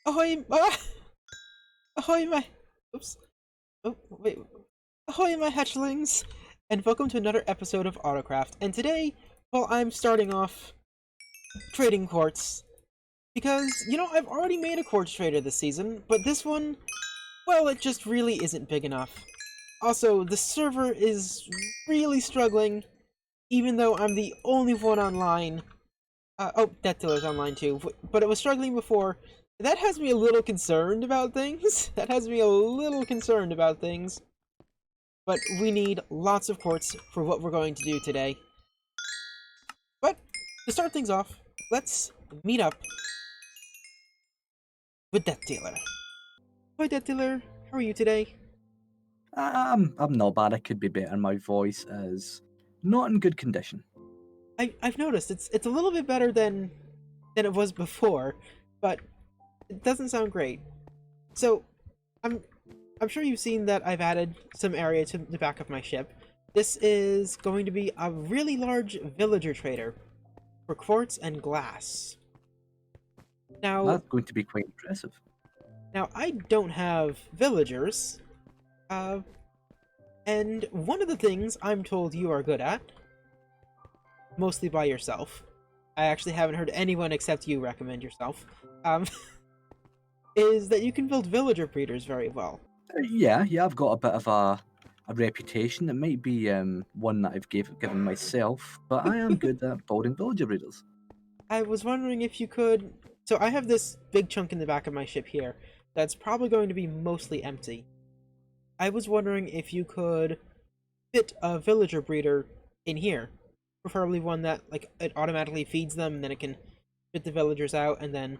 Ahoy! Ahoy, my. Oops. Oh, wait. Ahoy, my hatchlings! And welcome to another episode of Autocraft. And today, well, I'm starting off trading quartz. Because, I've already made a quartz trader this season, but this one, well, it just really isn't big enough. Also, the server is really struggling, even though I'm the only one online. Oh, Death Dealer's online too, but it was struggling before. That has me a little concerned about things. But we need lots of quartz for what we're going to do today. But to start things off, let's meet up with Death Dealer. Hi, Death Dealer. How are you today? I'm not bad. I could be better. My voice is not in good condition. I've noticed it's a little bit better than it was before, but it doesn't sound great. So I'm I'm sure you've seen that I've added some area to the back of my ship. This is going to be a really large villager trader for quartz and glass. Now, That's going to be quite impressive. now I don't have villagers, uh, and one of the things I'm told you are good at, mostly by yourself, I actually haven't heard anyone except you recommend yourself, um, is that you can build villager breeders very well. Yeah, I've got a bit of a reputation. It might be one that I've given myself, but I am good at building villager breeders. I was wondering if you could. So I have this big chunk in the back of my ship here that's probably going to be mostly empty. I was wondering if you could fit a villager breeder in here, preferably one that like it automatically feeds them, and then it can spit the villagers out, and then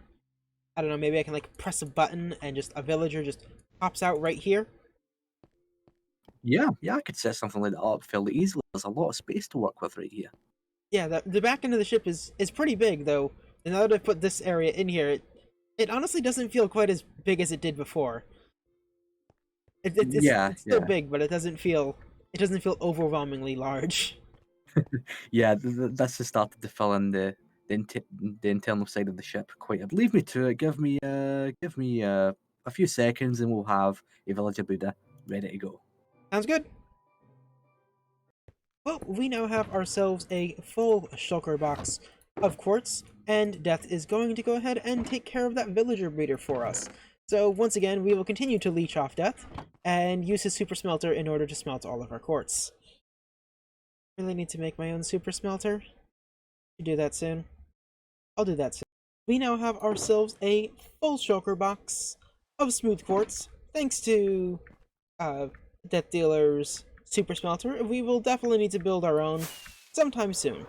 I don't know, maybe I can like press a button and just a villager just pops out right here. Yeah, I could set something like that up fairly easily. There's a lot of space to work with right here. Yeah, the back end of the ship is pretty big though. And now that I've put this area in here, it honestly doesn't feel quite as big as it did before. Yeah, It's still yeah, big, but it doesn't feel overwhelmingly large. yeah. This has started to fill in the internal side of the ship quite. Leave me to it. Give me a few seconds, and we'll have a villager breeder ready to go. Sounds good. Well, we now have ourselves a full shulker box of quartz, and Death is going to go ahead and take care of that villager breeder for us. So once again, we will continue to leech off Death and use his super smelter in order to smelt all of our quartz. Really need to make my own super smelter. To do that soon. I'll do that soon. We now have ourselves a full shulker box of smooth quartz, thanks to uh, Death Dealer's super smelter. We will definitely need to build our own sometime soon.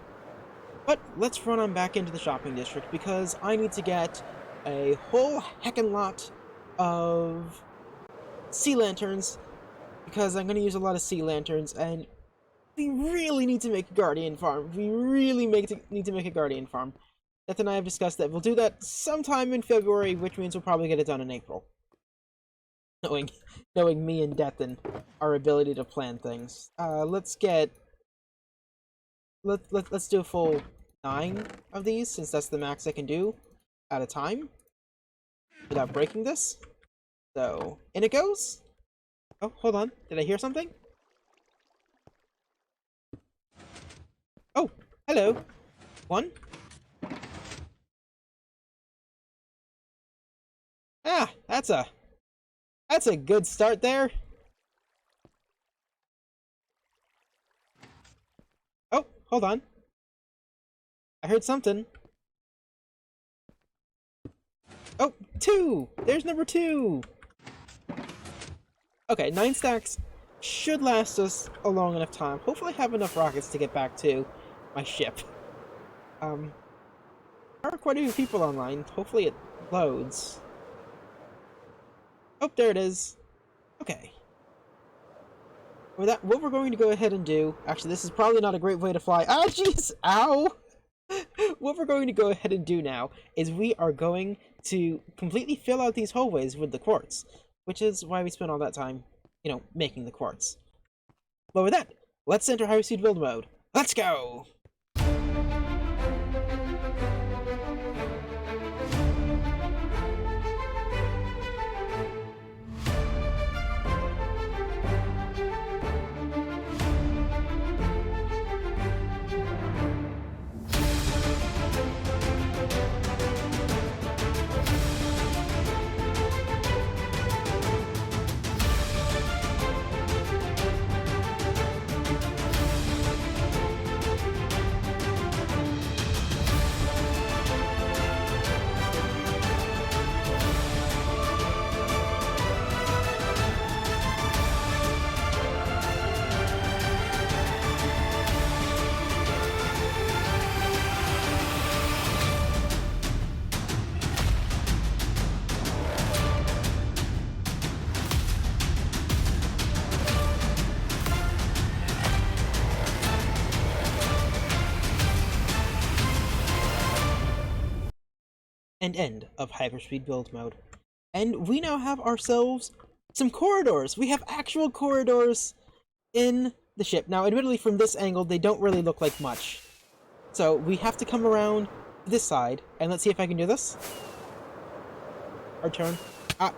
But let's run on back into the shopping district because I need to get a whole heckin' lot of sea lanterns because I'm going to use a lot of sea lanterns, and we really need to make a guardian farm. Need to make a guardian farm. Death and I have discussed that we'll do that sometime in February, which means we'll probably get it done in April. Knowing, knowing me and Death and our ability to plan things. Let's do a full 9 of these, since that's the max I can do at a time without breaking this. So in it goes. Oh, hold on. Did I hear something? Oh, hello. One. Ah, that's a good start there. Oh, hold on. I heard something. Oh, 2! There's number 2! Okay, 9 stacks should last us a long enough time. Hopefully I have enough rockets to get back to my ship. There are quite a few people online. Hopefully it loads. Oh, there it is. Okay. With that, what we're going to go ahead and do... Actually, this is probably not a great way to fly. Ah, jeez! Ow! What we're going to go ahead and do now is we are going to completely fill out these hallways with the quartz, which is why we spent all that time, making the quartz. But with that, let's enter high speed build mode. Let's go! and end of hyperspeed build mode. And we now have ourselves some corridors. We have actual corridors in the ship. Now, admittedly, from this angle, they don't really look like much. So we have to come around this side, and let's see if I can do this. Our turn. Ah.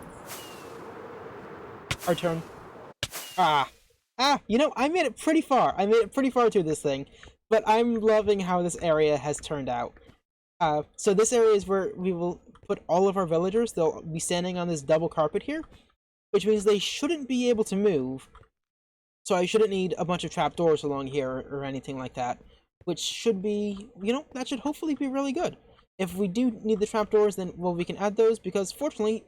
Our turn. Ah. Ah, you know, I made it pretty far. I made it pretty far through this thing, but I'm loving how this area has turned out. So this area is where we will put all of our villagers. They'll be standing on this double carpet here, which means they shouldn't be able to move. So I shouldn't need a bunch of trapdoors along here or anything like that, which should be, you know, that should hopefully be really good. If we do need the trapdoors, then, well, we can add those, because fortunately,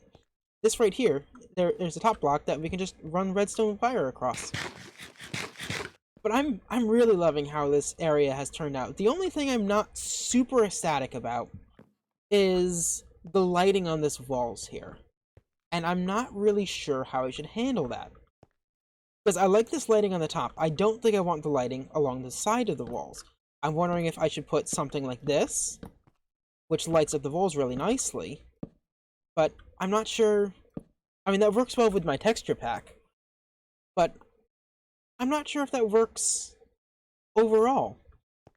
this right here, there's a top block that we can just run redstone wire across. But I'm really loving how this area has turned out. The only thing I'm not super ecstatic about is the lighting on this walls here. And I'm not really sure how I should handle that. Because I like this lighting on the top. I don't think I want the lighting along the side of the walls. I'm wondering if I should put something like this, which lights up the walls really nicely. But I'm not sure. I mean, that works well with my texture pack. But I'm not sure if that works overall.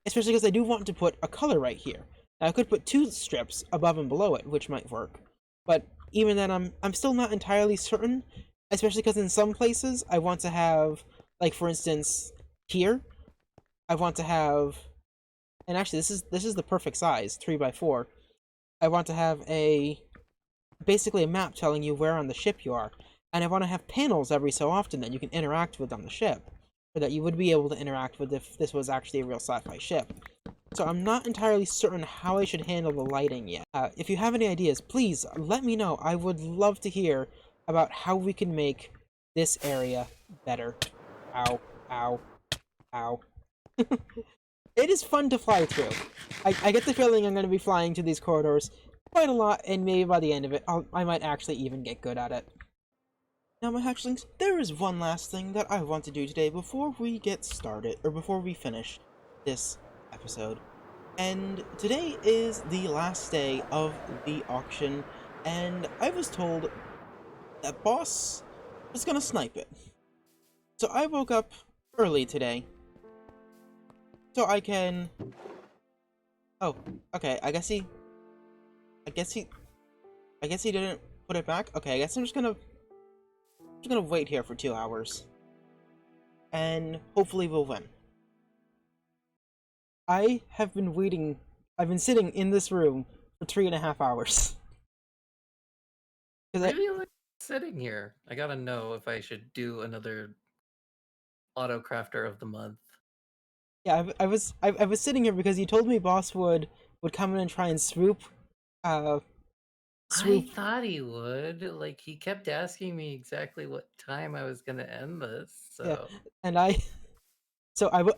Especially because I do want to put a color right here. Now, I could put 2 strips above and below it, which might work. But even then, I'm still not entirely certain. Especially because in some places, I want to have, like, for instance, here, I want to have, and actually this is the perfect size, 3x4. I want to have basically a map telling you where on the ship you are. And I want to have panels every so often that you can interact with on the ship, or that you would be able to interact with if this was actually a real sci-fi ship. So I'm not entirely certain how I should handle the lighting yet. If you have any ideas, please let me know. I would love to hear about how we can make this area better. Ow, ow, ow. It is fun to fly through. I get the feeling I'm going to be flying through these corridors quite a lot, and maybe by the end of it, I might actually even get good at it. Now, my hatchlings, there is one last thing that I want to do today before we get started, or before we finish this episode. And today is the last day of the auction, and I was told that boss was gonna snipe it. So I woke up early today, so I can... Oh, okay, I guess he didn't put it back? Okay, I guess I'm just gonna wait here for 2 hours. And hopefully we'll win. I've been sitting in this room for 3.5 hours. Why are you sitting here? I gotta know if I should do another Autocrafter of the month. Yeah, I was sitting here because you told me boss would come in and try and swoop. I thought he would. Like, he kept asking me exactly what time I was gonna end this. So Yeah, and I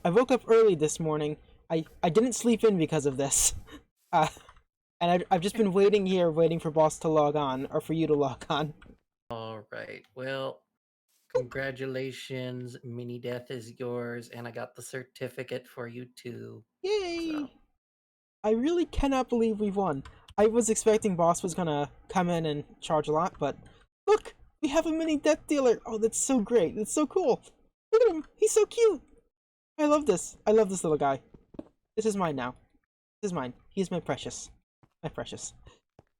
woke up early this morning. I didn't sleep in because of this. And I've just been waiting here, waiting for boss to log on, or for you to log on. all right. Well, congratulations. Mini death is yours, and I got the certificate for you too. Yay! So. I really cannot believe we won. I was expecting boss was gonna come in and charge a lot, but look, we have a mini death dealer. Oh, that's so great. That's so cool. Look at him. He's so cute. I love this. I love this little guy. This is mine now. This is mine. He is my precious. My precious.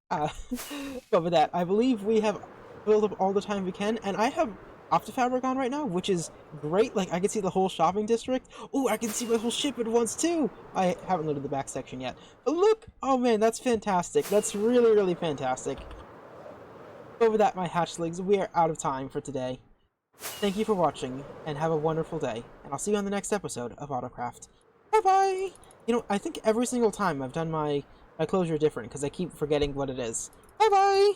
But with that, I believe we have built up all the time we can, and I have Optifabric on right now, which is great. Like, I can see the whole shopping district. Oh, I can see my whole ship at once too. I haven't loaded the back section yet, but look. Oh man, that's fantastic. That's really, really fantastic. But with that, my hatchlings, we are out of time for today. Thank you for watching, and have a wonderful day, and I'll see you on the next episode of Autocraft. Bye-bye! You know, I think every single time I've done my closure different, because I keep forgetting what it is. Bye-bye!